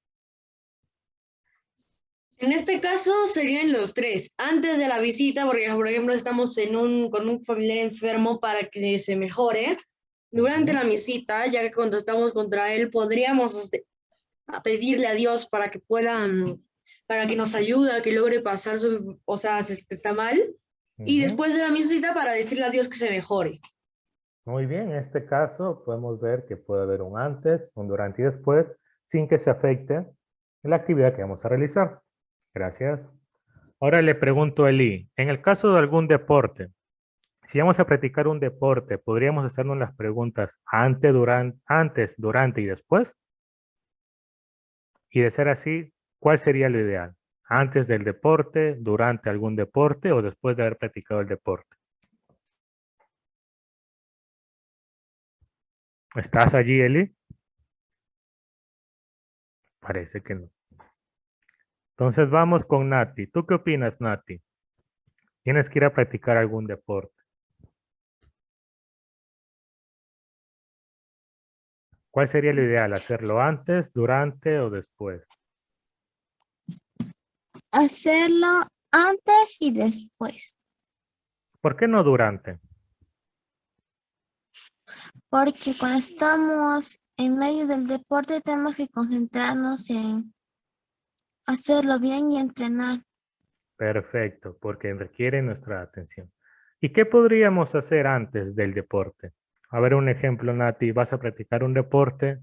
En este caso serían los tres, antes de la visita, porque por ejemplo estamos con un familiar enfermo para que se mejore. Durante Ujú. la visita, ya que cuando estamos contra él, podríamos a pedirle a Dios para que puedan, para que nos ayude a que logre pasar o sea, si es que está mal. Y Ujú. después de la visita para decirle a Dios que se mejore. Muy bien, en este caso podemos ver que puede haber un antes, un durante y después, sin que se afecte la actividad que vamos a realizar. Gracias. Ahora le pregunto a Eli, en el caso de algún deporte, si vamos a practicar un deporte, ¿podríamos hacernos las preguntas antes, durante y después? Y de ser así, ¿cuál sería lo ideal? ¿Antes del deporte, durante algún deporte o después de haber practicado el deporte? ¿Estás allí, Eli? Parece que no. Entonces vamos con Nati. ¿Tú qué opinas, Nati? Tienes que ir a practicar algún deporte. ¿Cuál sería lo ideal? ¿Hacerlo antes, durante o después? Hacerlo antes y después. ¿Por qué no durante? porque cuando estamos en medio del deporte tenemos que concentrarnos en hacerlo bien y entrenar. Perfecto, porque requiere nuestra atención. ¿Y qué podríamos hacer antes del deporte? A ver un ejemplo, Nati, vas a practicar un deporte,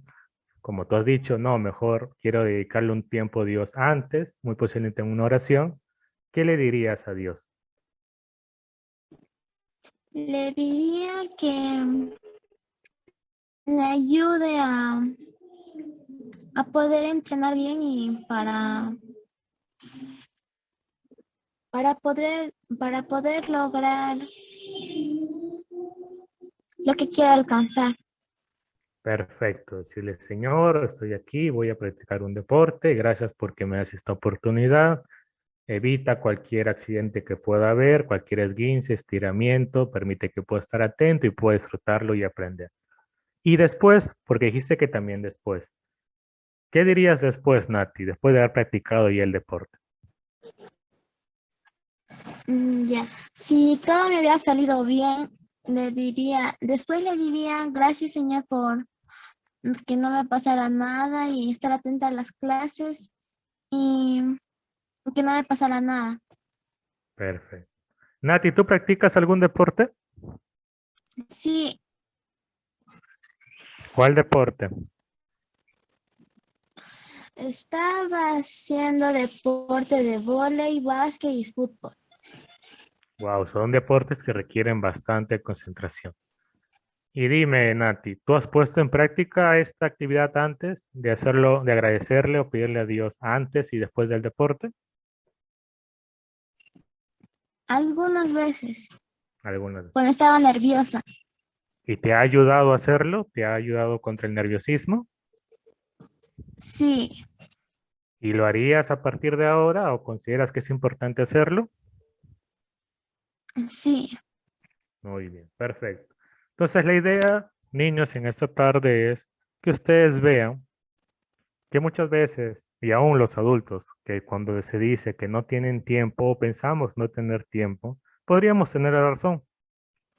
como tú has dicho, no, mejor quiero dedicarle un tiempo a Dios antes, muy posiblemente en una oración. ¿Qué le dirías a Dios? Le diría que le ayude a poder entrenar bien y para poder lograr lo que quiero alcanzar. Perfecto, decirle, Señor, estoy aquí, voy a practicar un deporte, gracias porque me das esta oportunidad. Evita cualquier accidente que pueda haber, cualquier esguince, estiramiento, permite que pueda estar atento y pueda disfrutarlo y aprender. Y después, porque dijiste que también después, ¿qué dirías después, Nati, después de haber practicado ya el deporte? Ya, si todo me hubiera salido bien, después le diría, gracias Señor por que no me pasara nada y estar atenta a las clases y que no me pasara nada. Perfecto. Nati, ¿tú practicas algún deporte? Sí, ¿Cuál deporte? estaba haciendo deporte de vóley, básquet y fútbol. Wow, son deportes que requieren bastante concentración. Y dime, Nati, ¿tú has puesto en práctica esta actividad antes de hacerlo, de agradecerle o pedirle a Dios antes y después del deporte? Algunas veces, Algunas. cuando estaba nerviosa. ¿Y te ha ayudado a hacerlo? ¿Te ha ayudado contra el nerviosismo? Sí, ¿Y lo harías a partir de ahora o consideras que es importante hacerlo? sí, Muy bien, perfecto. Entonces la idea, niños, en esta tarde es que ustedes vean que muchas veces, y aún los adultos, que cuando se dice que no tienen tiempo o pensamos no tener tiempo, podríamos tener la razón,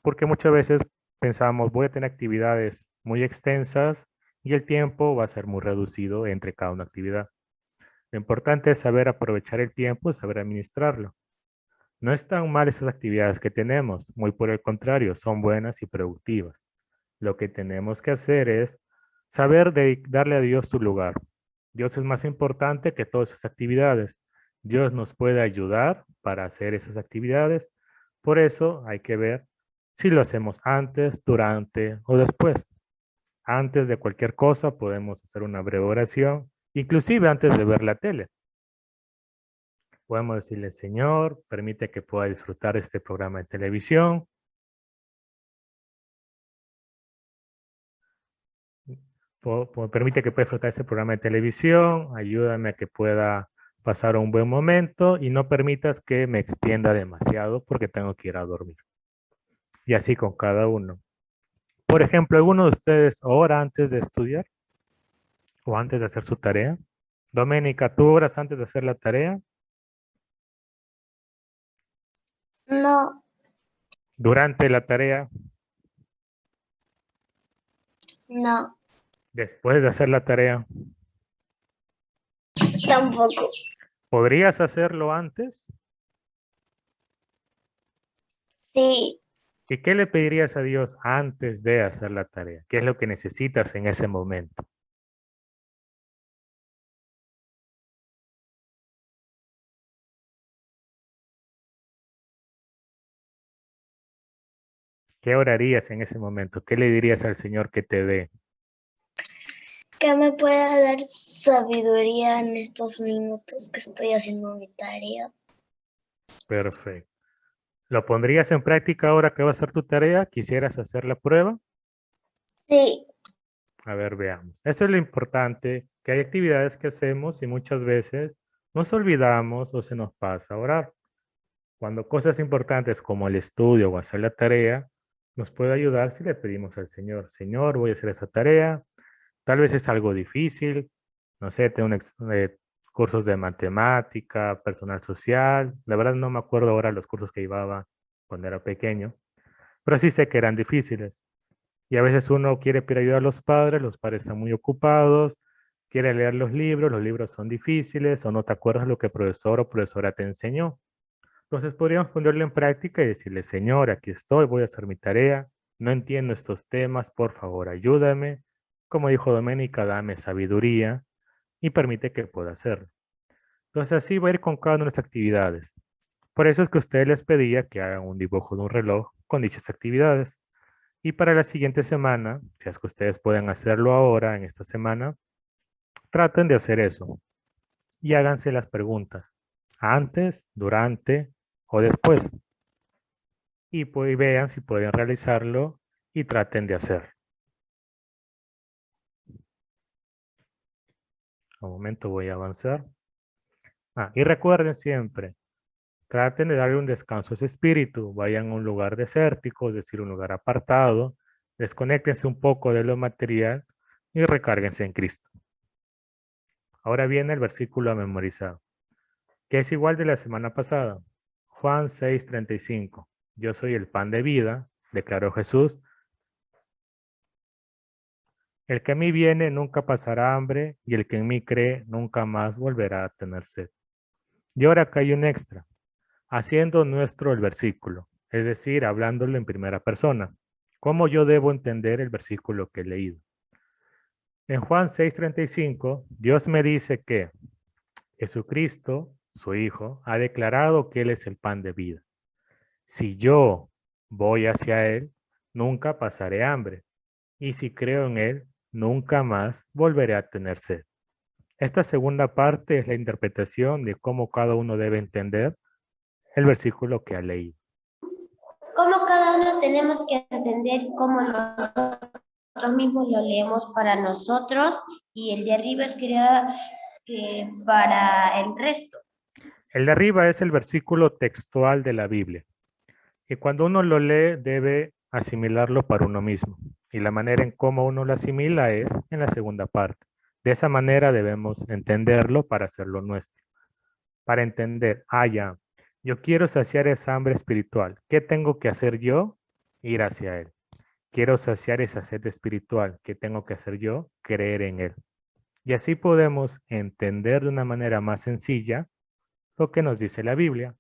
porque muchas veces pensamos voy a tener actividades muy extensas y el tiempo va a ser muy reducido entre cada una actividad. Lo importante es saber aprovechar el tiempo y saber administrarlo. No están mal esas actividades que tenemos, muy por el contrario, son buenas y productivas. Lo que tenemos que hacer es saber darle a Dios su lugar. Dios es más importante que todas esas actividades. Dios nos puede ayudar para hacer esas actividades. Por eso hay que ver si lo hacemos antes, durante o después. Antes de cualquier cosa podemos hacer una breve oración, inclusive antes de ver la tele. Podemos decirle, Señor, permite que pueda disfrutar este programa de televisión. Permite que pueda disfrutar este programa de televisión. Ayúdame a que pueda pasar un buen momento y no permitas que me extienda demasiado porque tengo que ir a dormir. Y así con cada uno. Por ejemplo, ¿alguno de ustedes ora antes de estudiar o antes de hacer su tarea? Doménica, ¿tú oras antes de hacer la tarea? No, ¿Durante la tarea? no, ¿Después de hacer la tarea? tampoco. ¿Podrías hacerlo antes? Sí, ¿Y qué le pedirías a Dios antes de hacer la tarea? ¿Qué es lo que necesitas en ese momento? ¿Qué orarías en ese momento? ¿Qué le dirías al Señor que te dé? que me pueda dar sabiduría en estos minutos que estoy haciendo mi tarea. Perfecto. ¿Lo pondrías en práctica ahora que va a ser tu tarea? ¿Quisieras hacer la prueba? Sí, A ver, veamos. Eso es lo importante, que hay actividades que hacemos y muchas veces nos olvidamos o se nos pasa a orar. Cuando cosas importantes como el estudio o hacer la tarea, nos puede ayudar si le pedimos al Señor, Señor, voy a hacer esa tarea. Tal vez es algo difícil, no sé, tengo cursos de matemática, personal social. La verdad no me acuerdo ahora los cursos que llevaba cuando era pequeño, pero sí sé que eran difíciles. Y a veces uno quiere pedir ayuda a los padres están muy ocupados, quiere leer los libros son difíciles, o no te acuerdas lo que profesor o profesora te enseñó. Entonces podríamos ponerlo en práctica y decirle, Señor, aquí estoy, voy a hacer mi tarea, no entiendo estos temas, por favor, ayúdame. Como dijo Doménica, dame sabiduría y permite que pueda hacerlo. Entonces así voy a ir con cada una de nuestras actividades. Por eso es que a ustedes les pedía que hagan un dibujo de un reloj con dichas actividades. Y para la siguiente semana, si es que ustedes pueden hacerlo ahora, en esta semana, traten de hacer eso y háganse las preguntas antes, durante o después. Y pues vean si pueden realizarlo y traten de hacerlo. Un momento, voy a avanzar. Y recuerden siempre, traten de darle un descanso a ese espíritu. Vayan a un lugar desértico, es decir, un lugar apartado. Desconéctense un poco de lo material y recárguense en Cristo. Ahora viene el versículo a memorizar, que es igual de la semana pasada. Juan 6:35. Yo soy el pan de vida, declaró Jesús. El que a mí viene nunca pasará hambre y el que en mí cree nunca más volverá a tener sed. Y ahora acá hay un extra, haciendo nuestro el versículo, es decir, hablándolo en primera persona. ¿Cómo yo debo entender el versículo que he leído? En Juan 6:35, Dios me dice que Jesucristo, su Hijo, ha declarado que Él es el pan de vida. Si yo voy hacia Él, nunca pasaré hambre. Y si creo en Él, nunca más volveré a tener sed. Esta segunda parte es la interpretación de cómo cada uno debe entender el versículo que ha leído. Como cada uno tenemos que entender cómo nosotros mismos lo leemos para nosotros y el de arriba es creado para el resto. El de arriba es el versículo textual de la Biblia. Y cuando uno lo lee, debe asimilarlo para uno mismo. Y la manera en cómo uno lo asimila es en la segunda parte. De esa manera debemos entenderlo para hacerlo nuestro. Para entender, ya, yo quiero saciar esa hambre espiritual. ¿Qué tengo que hacer yo? Ir hacia Él. Quiero saciar esa sed espiritual. ¿Qué tengo que hacer yo? Creer en Él. Y así podemos entender de una manera más sencilla lo que nos dice la Biblia,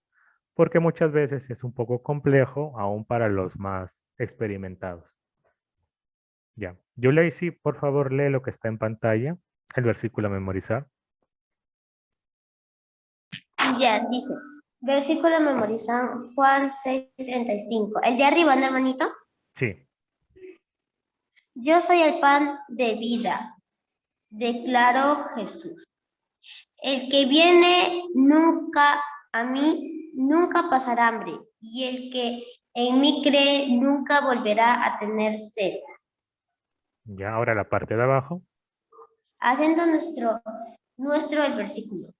porque muchas veces es un poco complejo aún para los más experimentados. Ya. Yuleisi, por favor, lee lo que está en pantalla, el versículo a memorizar. Ya, dice, versículo memorizado, Juan 6:35. El de arriba, ¿no, hermanito? Sí. Yo soy el pan de vida, declaró Jesús. El que viene a mí nunca pasará hambre, y el que en mí cree nunca volverá a tener sed. Ya, ahora la parte de abajo. Haciendo nuestro el versículo.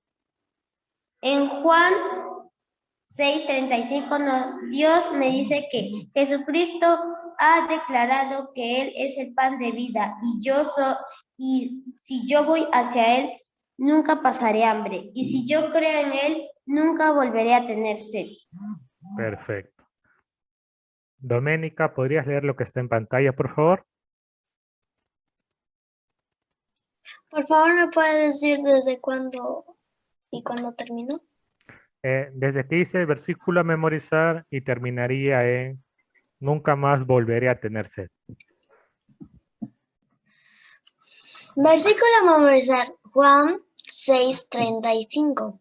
En Juan 6:35, Dios me dice que Jesucristo ha declarado que Él es el pan de vida y si yo voy hacia Él, nunca pasaré hambre. Y si yo creo en Él, nunca volveré a tener sed. Perfecto. Doménica, ¿podrías leer lo que está en pantalla, por favor? Por favor, ¿me puede decir desde cuándo y cuándo terminó? Desde que hice el versículo a memorizar y terminaría en nunca más volveré a tener sed. Versículo a memorizar, Juan 6:35.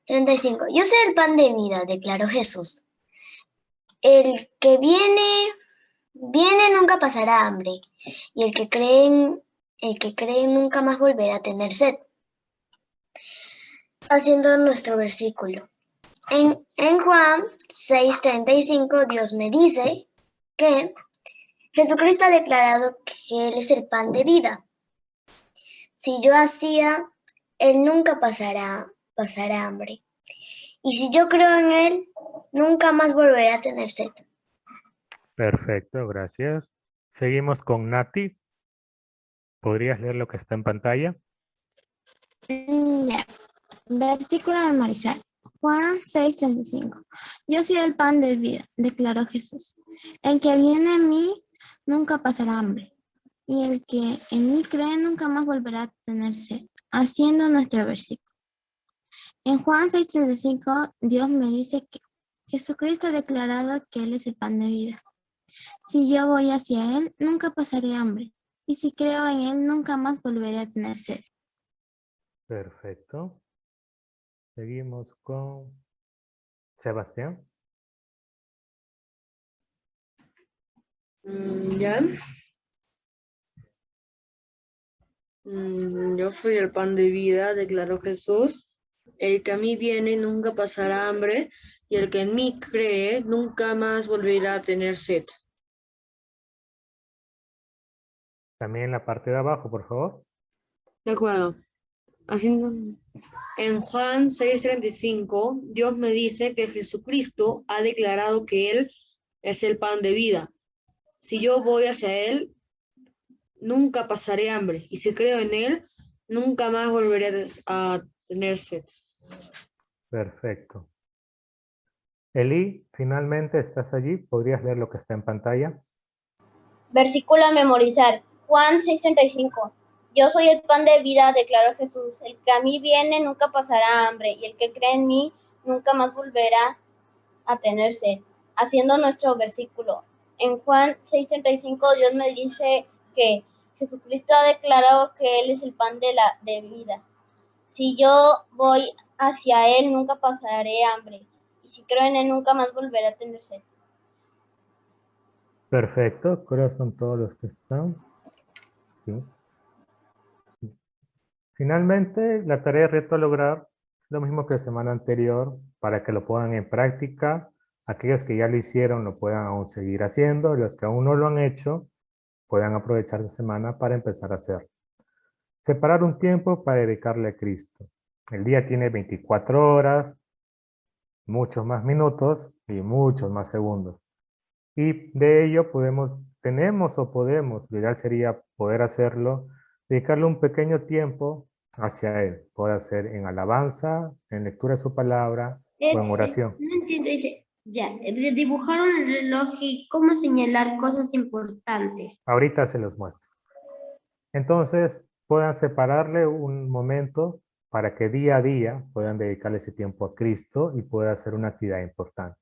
35. Yo soy el pan de vida, declaró Jesús. El que viene nunca pasará hambre, y el que cree nunca más volverá a tener sed. Haciendo nuestro versículo. En Juan 6:35, Dios me dice que Jesucristo ha declarado que Él es el pan de vida. Si yo hacía, Él nunca pasará hambre. Y si yo creo en Él, nunca más volveré a tener sed. Perfecto, gracias. Seguimos con Nati. ¿Podrías leer lo que está en pantalla? Ya. Versículo a memorizar. Juan 6:35. Yo soy el pan de vida, declaró Jesús. El que viene a mí nunca pasará hambre. Y el que en mí cree nunca más volverá a tener sed. Haciendo nuestro versículo. En Juan 6:35, Dios me dice que Jesucristo ha declarado que Él es el pan de vida. Si yo voy hacia Él, nunca pasaré hambre. Y si creo en Él, nunca más volveré a tener sed. Perfecto. Seguimos con Sebastián. Ya. Yo soy el pan de vida, declaró Jesús. El que a mí viene nunca pasará hambre, y el que en mí cree nunca más volverá a tener sed. También la parte de abajo, por favor. De acuerdo. En Juan 6:35, Dios me dice que Jesucristo ha declarado que Él es el pan de vida. Si yo voy hacia Él, nunca pasaré hambre. Y si creo en Él, nunca más volveré a tener sed. Perfecto. Eli, finalmente estás allí. ¿Podrías leer lo que está en pantalla? Versículo a memorizar. Juan 6:35. Yo soy el pan de vida, declaró Jesús. El que a mí viene nunca pasará hambre, y el que cree en mí nunca más volverá a tener sed. Haciendo nuestro versículo. En Juan 6:35 Dios me dice que Jesucristo ha declarado que Él es el pan de vida. Si yo voy hacia Él nunca pasaré hambre, y si creo en Él nunca más volveré a tener sed. Perfecto. Creo que son todos los que están. Sí. Finalmente, la tarea de reto a lograr lo mismo que la semana anterior para que lo pongan en práctica. Aquellos que ya lo hicieron lo puedan aún seguir haciendo. Los que aún no lo han hecho puedan aprovechar la semana para empezar a hacerlo. Separar un tiempo para dedicarle a Cristo. El día tiene 24 horas, muchos más minutos y muchos más segundos. Y de ello tenemos, lo ideal sería poder hacerlo, dedicarle un pequeño tiempo hacia Él. Puede ser en alabanza, en lectura de su palabra o en oración. No entiendo, dice, ya, dibujaron el reloj y cómo señalar cosas importantes. Ahorita se los muestro. Entonces, puedan separarle un momento para que día a día puedan dedicarle ese tiempo a Cristo y pueda hacer una actividad importante.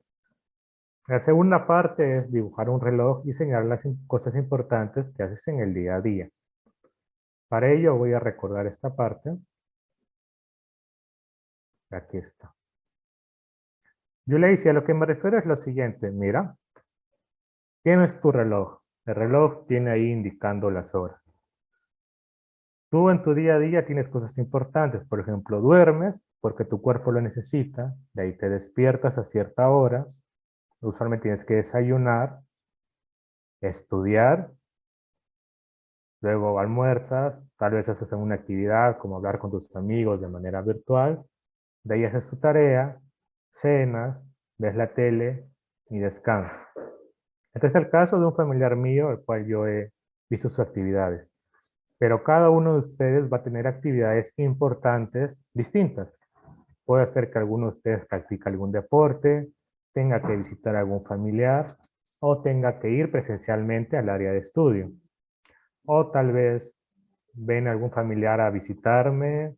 La segunda parte es dibujar un reloj y señalar las cosas importantes que haces en el día a día. Para ello voy a recordar esta parte. Aquí está. Yo le decía, a lo que me refiero es lo siguiente. Mira, tienes tu reloj. El reloj tiene ahí indicando las horas. Tú en tu día a día tienes cosas importantes. Por ejemplo, duermes porque tu cuerpo lo necesita. De ahí te despiertas a cierta hora. Usualmente tienes que desayunar, estudiar. Luego almuerzas, tal vez haces alguna actividad como hablar con tus amigos de manera virtual. De ahí haces tu tarea, cenas, ves la tele y descansas. Este es el caso de un familiar mío, el cual yo he visto sus actividades. Pero cada uno de ustedes va a tener actividades importantes distintas. Puede ser que alguno de ustedes practique algún deporte, tenga que visitar a algún familiar o tenga que ir presencialmente al área de estudio. O tal vez ven a algún familiar a visitarme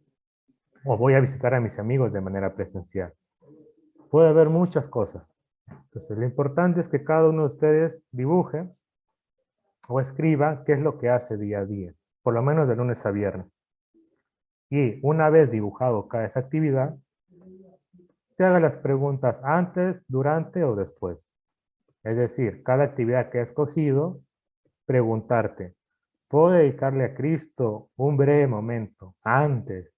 o voy a visitar a mis amigos de manera presencial. Puede haber muchas cosas. Entonces, lo importante es que cada uno de ustedes dibuje o escriba qué es lo que hace día a día, por lo menos de lunes a viernes. Y una vez dibujado cada esa actividad, te haga las preguntas antes, durante o después. Es decir, cada actividad que has escogido, preguntarte, ¿puedo dedicarle a Cristo un breve momento antes,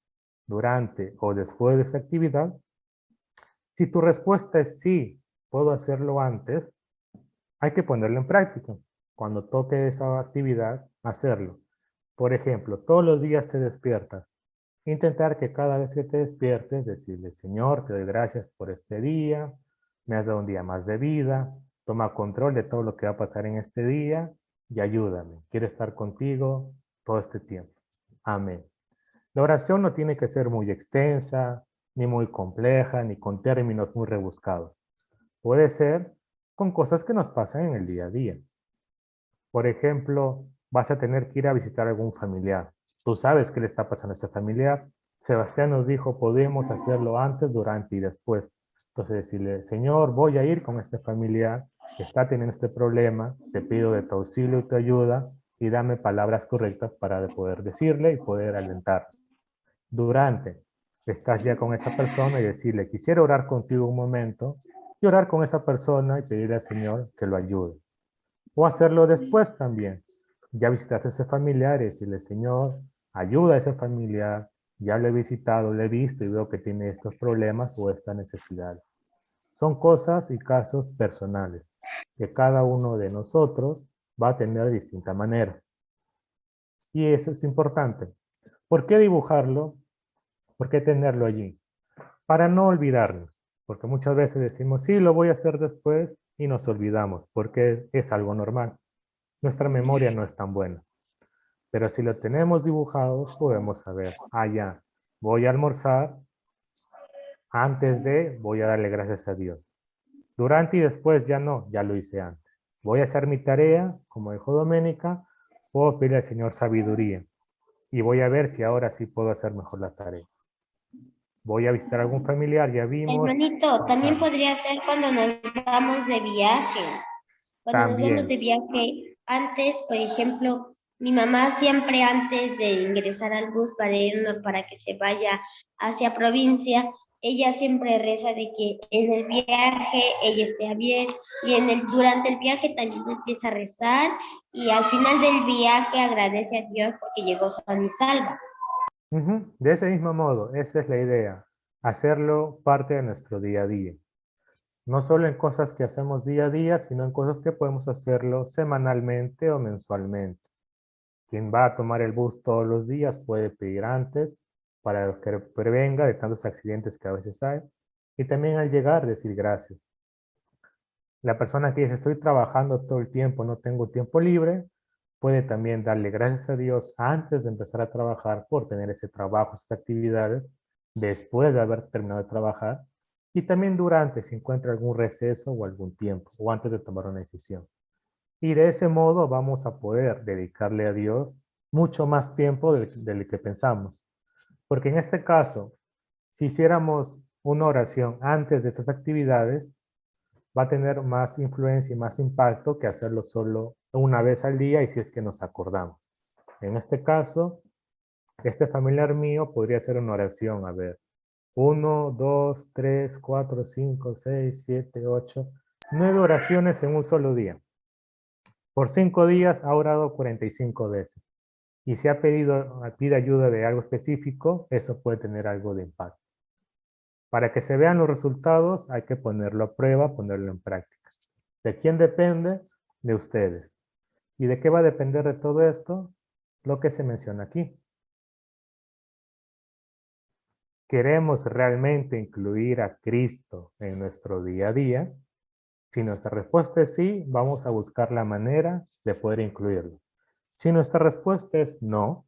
durante o después de esa actividad? Si tu respuesta es sí, puedo hacerlo antes, hay que ponerlo en práctica. Cuando toque esa actividad, hacerlo. Por ejemplo, todos los días te despiertas. Intentar que cada vez que te despiertes, decirle, Señor, te doy gracias por este día, me has dado un día más de vida, toma control de todo lo que va a pasar en este día y ayúdame. Quiero estar contigo todo este tiempo. Amén. La oración no tiene que ser muy extensa, ni muy compleja, ni con términos muy rebuscados. Puede ser con cosas que nos pasan en el día a día. Por ejemplo, vas a tener que ir a visitar a algún familiar. Tú sabes qué le está pasando a ese familiar. Sebastián nos dijo, podemos hacerlo antes, durante y después. Entonces decirle, Señor, voy a ir con este familiar que está teniendo este problema, te pido de tu auxilio y tu ayuda y dame palabras correctas para poder decirle y poder alentar. Durante, estás ya con esa persona y decirle, quisiera orar contigo un momento y orar con esa persona y pedirle al Señor que lo ayude. O hacerlo después también. Ya visitaste a ese familiar y decirle, Señor, ayuda a ese familiar, ya lo he visitado, lo he visto y veo que tiene estos problemas o estas necesidades. Son cosas y casos personales que cada uno de nosotros va a tener de distinta manera. Y eso es importante. ¿Por qué dibujarlo? ¿Por qué tenerlo allí? Para no olvidarnos. Porque muchas veces decimos, sí, lo voy a hacer después y nos olvidamos, porque es algo normal. Nuestra memoria no es tan buena. Pero si lo tenemos dibujado, podemos saber, ya, voy a almorzar, antes de, voy a darle gracias a Dios. Durante y después ya no, ya lo hice antes. Voy a hacer mi tarea, como dijo Doménica, puedo pedirle al Señor sabiduría. Y voy a ver si ahora sí puedo hacer mejor la tarea. Voy a visitar a algún familiar, ya vimos. Hermanito, también podría ser cuando nos vamos de viaje. Cuando nos vamos de También. viaje, antes, por ejemplo, mi mamá siempre antes de ingresar al bus para que se vaya hacia provincia, ella siempre reza de que en el viaje ella esté bien y durante el viaje también empieza a rezar y al final del viaje agradece a Dios porque llegó sana y salva. De ese mismo modo, esa es la idea, hacerlo parte de nuestro día a día. No solo en cosas que hacemos día a día, sino en cosas que podemos hacerlo semanalmente o mensualmente. Quien va a tomar el bus todos los días puede pedir antes para que prevenga de tantos accidentes que a veces hay. Y también al llegar decir gracias. La persona que dice estoy trabajando todo el tiempo, no tengo tiempo libre, puede también darle gracias a Dios antes de empezar a trabajar por tener ese trabajo, esas actividades, después de haber terminado de trabajar, y también durante, si encuentra algún receso o algún tiempo, o antes de tomar una decisión. Y de ese modo vamos a poder dedicarle a Dios mucho más tiempo del que pensamos. Porque en este caso, si hiciéramos una oración antes de estas actividades, va a tener más influencia y más impacto que hacerlo solo una vez al día y si es que nos acordamos. En este caso, este familiar mío podría hacer una oración, a ver, 1, 2, 3, 4, 5, 6, 7, 8, 9 oraciones en un solo día. Por 5 días ha orado 45 veces. Y si pide ayuda de algo específico, eso puede tener algo de impacto. Para que se vean los resultados, hay que ponerlo a prueba, ponerlo en práctica. ¿De quién depende? De ustedes. ¿Y de qué va a depender de todo esto? Lo que se menciona aquí. ¿Queremos realmente incluir a Cristo en nuestro día a día? Si nuestra respuesta es sí, vamos a buscar la manera de poder incluirlo. Si nuestra respuesta es no,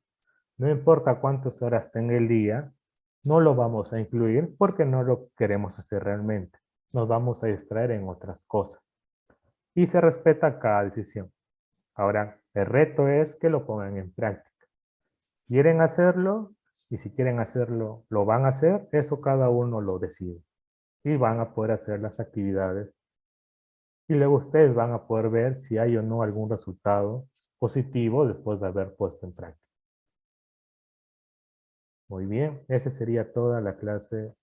no importa cuántas horas tenga el día, no lo vamos a incluir porque no lo queremos hacer realmente. Nos vamos a distraer en otras cosas. Y se respeta cada decisión. Ahora, el reto es que lo pongan en práctica. ¿Quieren hacerlo? Y si quieren hacerlo, lo van a hacer. Eso cada uno lo decide. Y van a poder hacer las actividades. Y luego ustedes van a poder ver si hay o no algún resultado positivo después de haber puesto en práctica. Muy bien, esa sería toda la clase